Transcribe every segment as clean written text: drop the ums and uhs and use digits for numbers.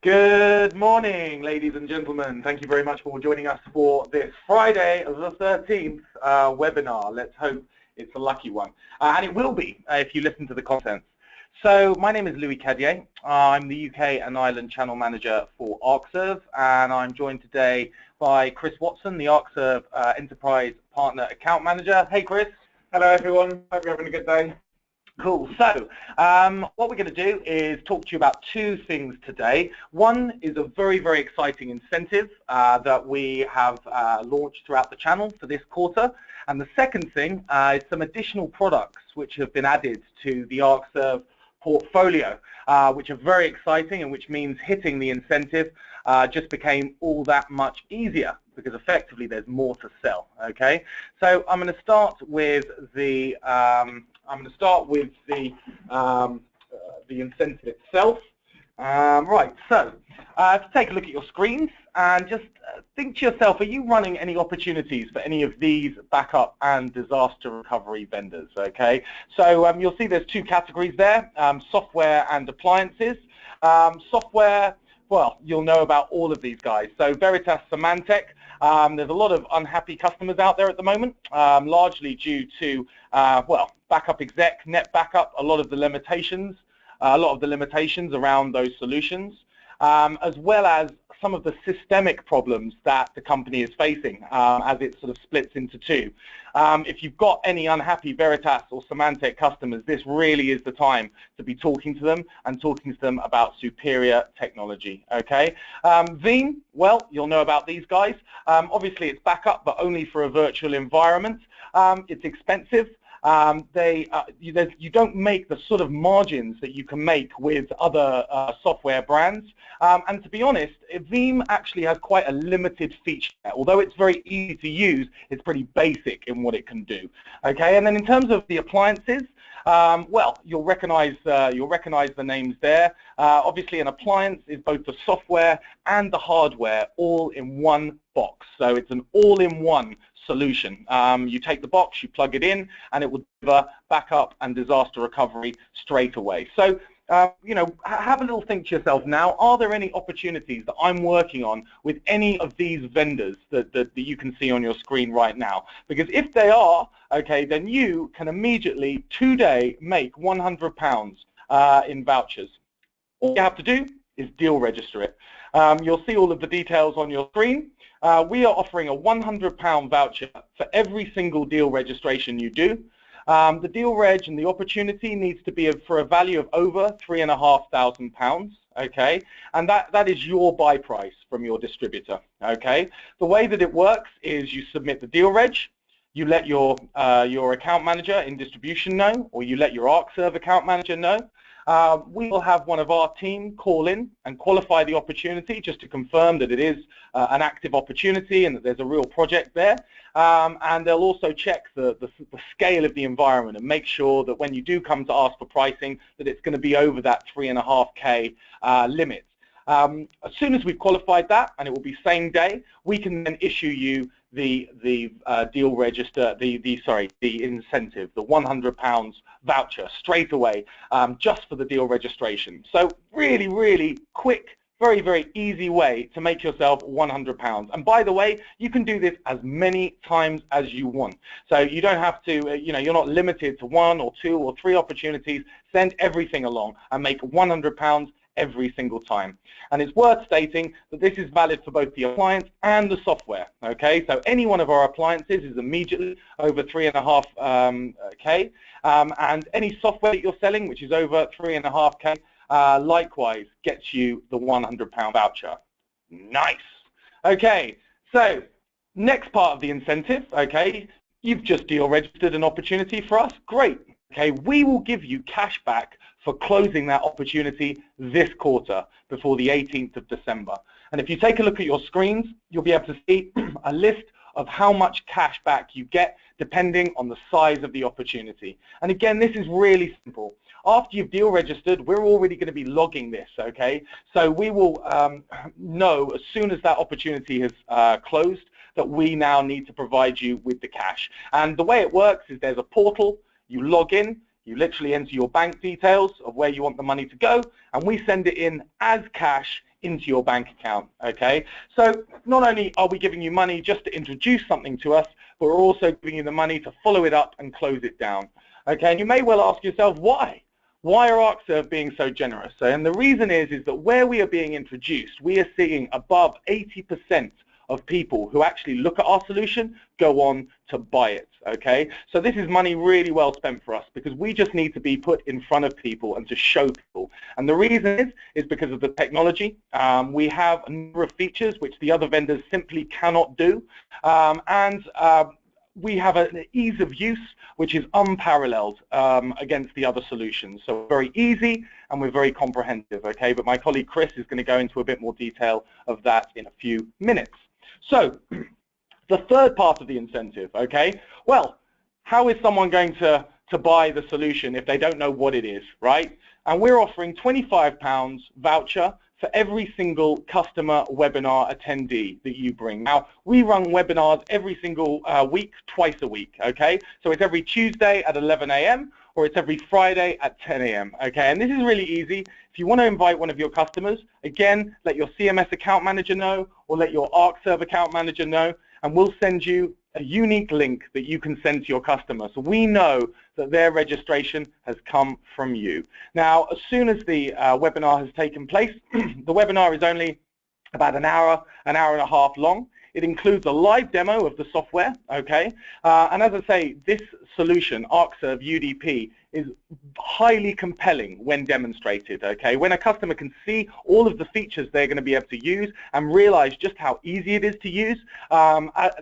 Good morning, ladies and gentlemen. Thank you very much for joining us for this Friday, the 13th webinar. Let's hope it's a lucky one. And it will be if you listen to the content. So my name is Louis Cadier. I'm the UK and Ireland Channel Manager for Arcserve, and I'm joined today by Chris Watson, the Arcserve Enterprise Partner Account Manager. Hey, Chris. Hello, everyone. Hope you're having a good day. Cool. So what we're going to do is talk to you about two things today. One is a very, very exciting incentive that we have launched throughout the channel for this quarter. And the second thing is some additional products which have been added to the Arcserve portfolio, which are very exciting and which means hitting the incentive just became all that much easier because effectively there's more to sell. Okay, so I'm going to start with the the incentive itself. Right, so to take a look at your screens and just think to yourself, are you running any opportunities for any of these backup and disaster recovery vendors? Okay, so you'll see there's two categories there, software and appliances. Software, well, you'll know about all of these guys. So Veritas, Symantec, there's a lot of unhappy customers out there at the moment, largely due to, well, backup exec, net backup, a lot of the limitations around those solutions, as well as some of the systemic problems that the company is facing as it sort of splits into two. If you've got any unhappy Veritas or Symantec customers, this really is the time to be talking to them and talking to them about superior technology. Okay, Veeam, well, you'll know about these guys. Obviously, it's backup, but only for a virtual environment. It's expensive. You don't make the sort of margins that you can make with other software brands. And to be honest, Veeam actually has quite a limited feature. Although it's very easy to use, it's pretty basic in what it can do. Okay, and then in terms of the appliances, well, you'll recognize the names there. Obviously, an appliance is both the software and the hardware all in one box. So it's an all-in-one solution. You take the box, you plug it in, and it will deliver backup and disaster recovery straight away. So, you know, have a little think to yourself now, are there any opportunities that I'm working on with any of these vendors that you can see on your screen right now? Because if they are, okay, then you can immediately, today, make £100 in vouchers. All you have to do is deal register it. You'll see all of the details on your screen. We are offering a £100 voucher for every single deal registration you do. The deal reg and the opportunity needs to be for a value of over £3,500, okay? And that is your buy price from your distributor, okay? The way that it works is you submit the deal reg, you let your account manager in distribution know, or you let your Arcserve account manager know. We will have one of our team call in and qualify the opportunity just to confirm that it is an active opportunity and that there's a real project there. And they'll also check the scale of the environment and make sure that when you do come to ask for pricing, that it's going to be over that 3.5K limit. As soon as we've qualified that, and it will be same day, we can then issue you the deal register, the incentive, the £100 voucher straight away, just for the deal registration. So really, really quick, very, very easy way to make yourself £100. And by the way, you can do this as many times as you want. So you don't have to, you know, you're not limited to 1 or 2 or 3 opportunities. Send everything along and make £100 every single time. And it's worth stating that this is valid for both the appliance and the software. Okay, so any one of our appliances is immediately over 3.5K, and any software that you're selling, which is over 3.5K, likewise gets you the £100 voucher. Nice. Okay, so next part of the incentive. Okay, you've just deal registered an opportunity for us. Great. Okay, we will give you cash back for closing that opportunity this quarter before the 18th of December. And if you take a look at your screens, you'll be able to see a list of how much cash back you get depending on the size of the opportunity. And again, this is really simple. After you've deal registered, we're already going to be logging this, okay? So we will know as soon as that opportunity has closed that we now need to provide you with the cash. And the way it works is there's a portal, you log in, You literally enter your bank details of where you want the money to go, and we send it in as cash into your bank account, okay? So not only are we giving you money just to introduce something to us, but we're also giving you the money to follow it up and close it down, okay? And you may well ask yourself, why? Why are Arcserve being so generous? And the reason is that where we are being introduced, we are seeing above 80% of people who actually look at our solution go on to buy it, okay? So this is money really well spent for us because we just need to be put in front of people and to show people. And the reason is because of the technology. We have a number of features which the other vendors simply cannot do. We have an ease of use which is unparalleled against the other solutions. So very easy and we're very comprehensive, okay? But my colleague Chris is going to go into a bit more detail of that in a few minutes. So the third part of the incentive, okay? Well, how is someone going to buy the solution if they don't know what it is, right? And we're offering £25 voucher for every single customer webinar attendee that you bring. Now, we run webinars every single week, twice a week, okay? So it's every Tuesday at 11 a.m. or it's every Friday at 10 a.m., okay? And this is really easy. If you want to invite one of your customers, again, let your CMS account manager know or let your Arcserve account manager know, and we'll send you a unique link that you can send to your customer. So we know that their registration has come from you. Now, as soon as the webinar has taken place, the webinar is only about an hour and a half long. It includes a live demo of the software, okay? And as I say, this solution, Arcserve UDP, is highly compelling when demonstrated, okay? When a customer can see all of the features they're going to be able to use and realize just how easy it is to use,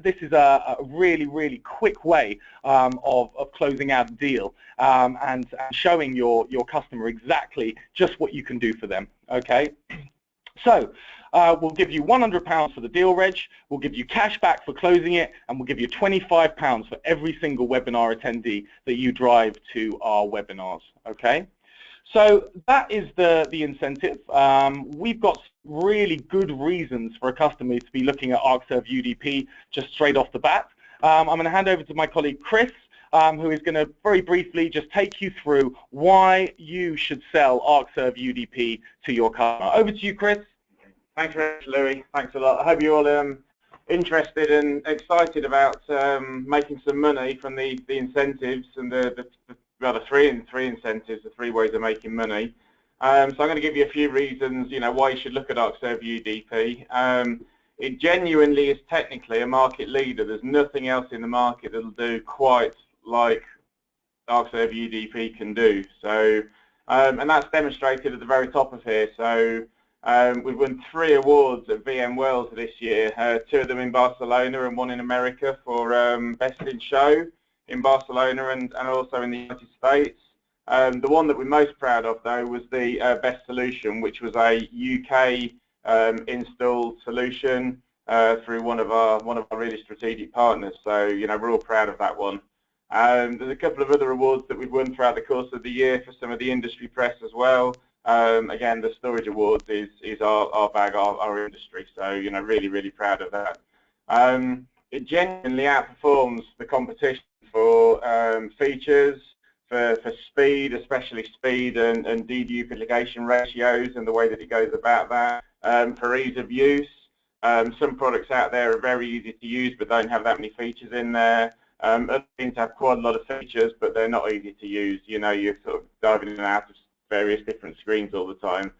this is a really, really quick way of closing out a deal and showing your customer exactly just what you can do for them, okay? So, we'll give you £100 for the deal reg, we'll give you cash back for closing it, and we'll give you £25 for every single webinar attendee that you drive to our webinars, okay? So that is the incentive. We've got really good reasons for a customer to be looking at Arcserve UDP just straight off the bat. I'm going to hand over to my colleague Chris, who is going to very briefly just take you through why you should sell Arcserve UDP to your customer. Over to you, Chris. Thanks very much, Louis. Thanks a lot. I hope you're all interested and excited about making some money from the incentives and the three incentives, the three ways of making money. So I'm going to give you a few reasons, why you should look at Arcserve UDP. It genuinely is technically a market leader. There's nothing else in the market that'll do quite like Arcserve UDP can do. So, and that's demonstrated at the very top of here. So. We've won 3 awards at VM World this year, 2 of them in Barcelona and 1 in America for Best in Show in Barcelona and also in the United States. The one that we're most proud of, though, was the Best Solution, which was a UK installed solution through one of our really strategic partners. So, we're all proud of that one. There's a couple of other awards that we've won throughout the course of the year for some of the industry press as well. Again, the Storage Awards is our bag, our industry, so really, really proud of that. It genuinely outperforms the competition for features, for speed, especially speed and deduplication ratios and the way that it goes about that, for ease of use. Some products out there are very easy to use but don't have that many features in there. Other things have quite a lot of features but they're not easy to use. You're sort of diving in and out of various different screens all the time.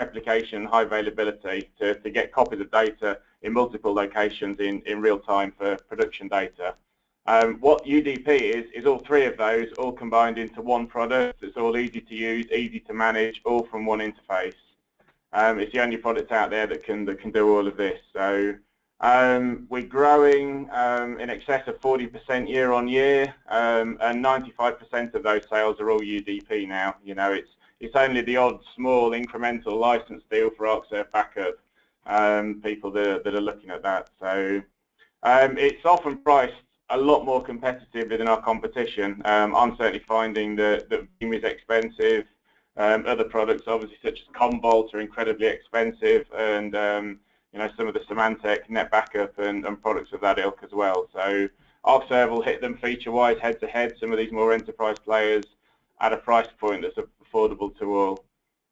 Application high availability to get copies of data in multiple locations in real time for production data. What UDP is all 3 of those all combined into one product. It's all easy to use, easy to manage, all from one interface. It's the only product out there that can do all of this. So We're growing in excess of 40% year on year, and 95% of those sales are all UDP now. You know, it's only the odd small incremental license deal for Arcserve backup, people that are looking at that. So it's often priced a lot more competitive than our competition. I'm certainly finding that Veeam is expensive. Other products, obviously, such as Commvault, are incredibly expensive, and you know, some of the Symantec Net Backup and products of that ilk as well. So Arcserve will hit them feature-wise, head-to-head, some of these more enterprise players at a price point that's affordable to all.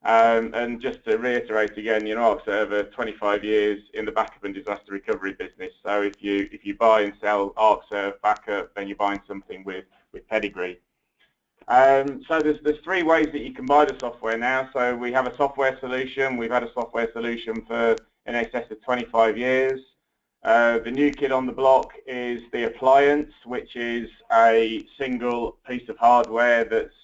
And just to reiterate again, you know, Arcserve are 25 years in the backup and disaster recovery business. So if you buy and sell Arcserve backup, then you're buying something with pedigree. So there's three ways that you can buy the software now. So we have a software solution. We've had a software solution for in excess of 25 years. The new kid on the block is the Appliance, which is a single piece of hardware that's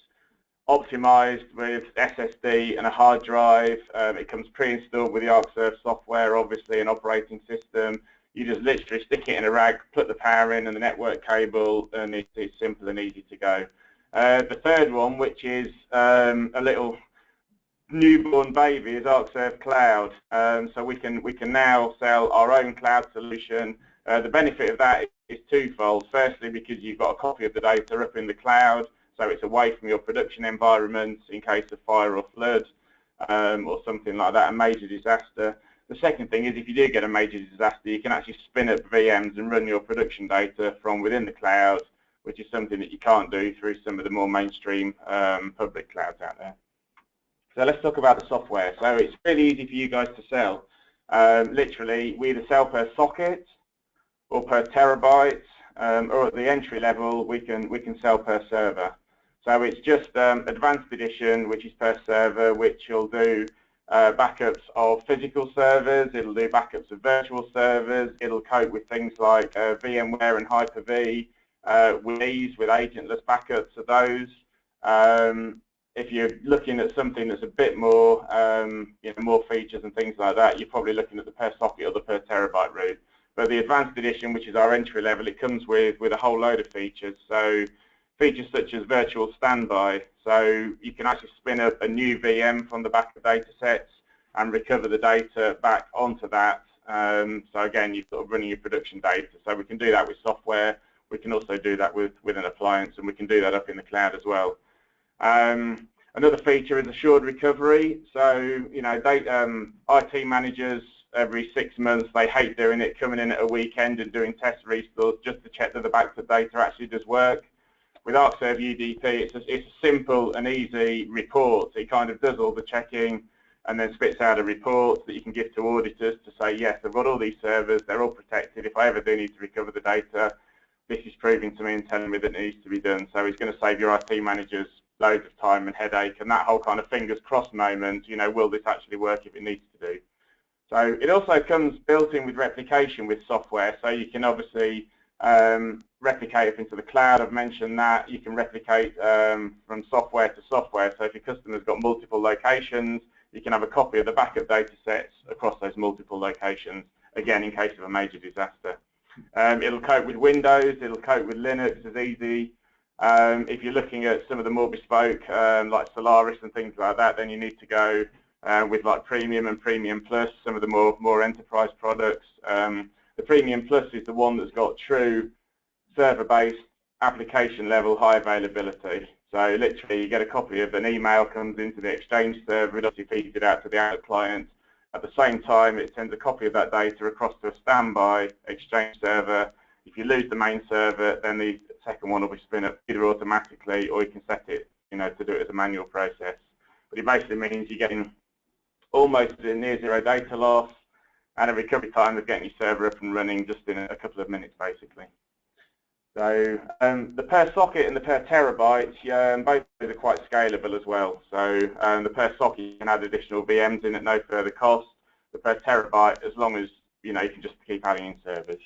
optimized with SSD and a hard drive. It comes pre-installed with the Arcserve software, obviously an operating system. You just literally stick it in a rack, put the power in and the network cable, and it's simple and easy to go. The third one, which is a little newborn baby, is Arcserve Cloud. So we can now sell our own cloud solution. The benefit of that is twofold. Firstly, because you've got a copy of the data up in the cloud, so it's away from your production environment in case of fire or flood or something like that, a major disaster. The second thing is, if you do get a major disaster, you can actually spin up VMs and run your production data from within the cloud, which is something that you can't do through some of the more mainstream public clouds out there. So let's talk about the software. So it's really easy for you guys to sell. Literally, we either sell per socket or per terabyte, or at the entry level, we can sell per server. So it's just Advanced Edition, which is per server, which will do backups of physical servers, it'll do backups of virtual servers, it'll cope with things like VMware and Hyper-V, with ease, with agentless backups of those. If you're looking at something that's a bit more, you know, more features and things like that, you're probably looking at the per socket or the per terabyte route. But the Advanced Edition, which is our entry level, it comes with a whole load of features. So features such as virtual standby. So you can actually spin up a new VM from the backup data sets and recover the data back onto that. So again, you're sort of running your production data. So we can do that with software. We can also do that with an appliance, and we can do that up in the cloud as well. Another feature is assured recovery. So, you know, IT managers every 6 months, they hate doing it, coming in at a weekend and doing test restores just to check that the backup data actually does work. With Arcserve UDP, it's a simple and easy report. It kind of does all the checking and then spits out a report that you can give to auditors to say, yes, I've got all these servers, they're all protected. If I ever do need to recover the data, this is proving to me and telling me that it needs to be done. So it's going to save your IT managers loads of time and headache, and that whole kind of fingers crossed moment, you know, will this actually work if it needs to do? So it also comes built in with replication with software, so you can obviously replicate up into the cloud. I've mentioned that. You can replicate from software to software, so if your customer's got multiple locations, you can have a copy of the backup data sets across those multiple locations, again, in case of a major disaster. It'll cope with Windows, it'll cope with Linux, it's easy. If you're looking at some of the more bespoke, like Solaris and things like that, then you need to go with like Premium and Premium Plus, some of the more enterprise products. The Premium Plus is the one that's got true server-based application level high availability. So literally you get a copy of an email, comes into the Exchange server, it obviously feeds it out to the outlet client. At the same time, it sends a copy of that data across to a standby Exchange server. If you lose the main server, then the second one will be spin up either automatically, or you can set it, you know, to do it as a manual process. But it basically means you're getting almost a near zero data loss and a recovery time of getting your server up and running just in a couple of minutes, basically. So the per socket and the per terabyte, both are quite scalable as well. So the per socket, you can add additional VMs in at no further cost. The per terabyte, as long as, you know, you can just keep adding in servers.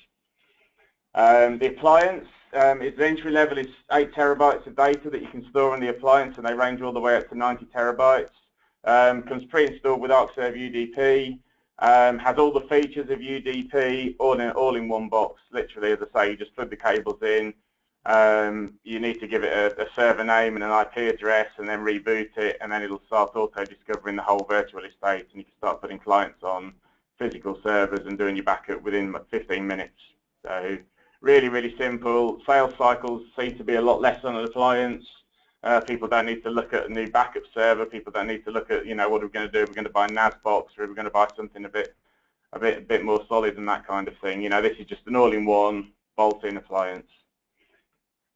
The Appliance, its entry level is 8 terabytes of data that you can store in the Appliance, and they range all the way up to 90 terabytes. Comes pre-installed with Arcserve UDP. Has all the features of UDP all in one box. Literally, as I say, you just plug the cables in. You need to give it a server name and an IP address, and then reboot it, and then it'll start auto-discovering the whole virtual estate, and you can start putting clients on physical servers and doing your backup within 15 minutes. So really, really simple. Sales cycles seem to be a lot less on an appliance. People don't need to look at a new backup server. People don't need to look at, you know, what are we going to do? We're going to buy a NAS box, or are we going to buy something a bit more solid and that kind of thing. You know, this is just an all-in-one bolt-in appliance.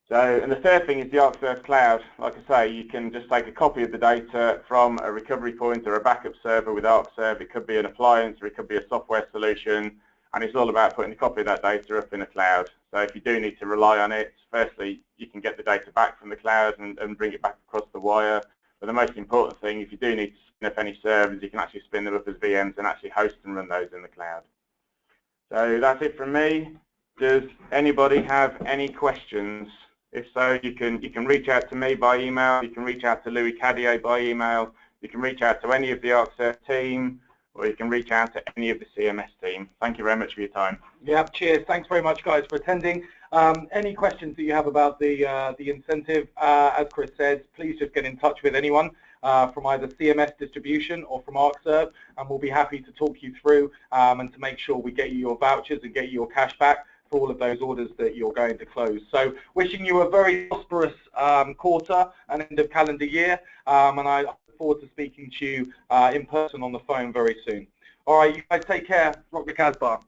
So, and the third thing is the Arcserve Cloud. Like I say, you can just take a copy of the data from a recovery point or a backup server with Arcserve. It could be an appliance or it could be a software solution, and it's all about putting a copy of that data up in a cloud. So if you do need to rely on it, firstly, you can get the data back from the cloud and bring it back across the wire. But the most important thing, if you do need to spin up any servers, you can actually spin them up as VMs and actually host and run those in the cloud. So that's it from me. Does anybody have any questions? If so, you can reach out to me by email, you can reach out to Louis Cadier by email, you can reach out to any of the Arcserve team, or you can reach out to any of the CMS team. Thank you very much for your time. Yeah, cheers. Thanks very much, guys, for attending. Any questions that you have about the incentive, as Chris said, please just get in touch with anyone from either CMS Distribution or from Arcserve, and we'll be happy to talk you through and to make sure we get you your vouchers and get you your cash back for all of those orders that you're going to close. So wishing you a very prosperous quarter and end of calendar year, and I look forward to speaking to you in person on the phone very soon. All right, you guys take care. Rock the Casbah.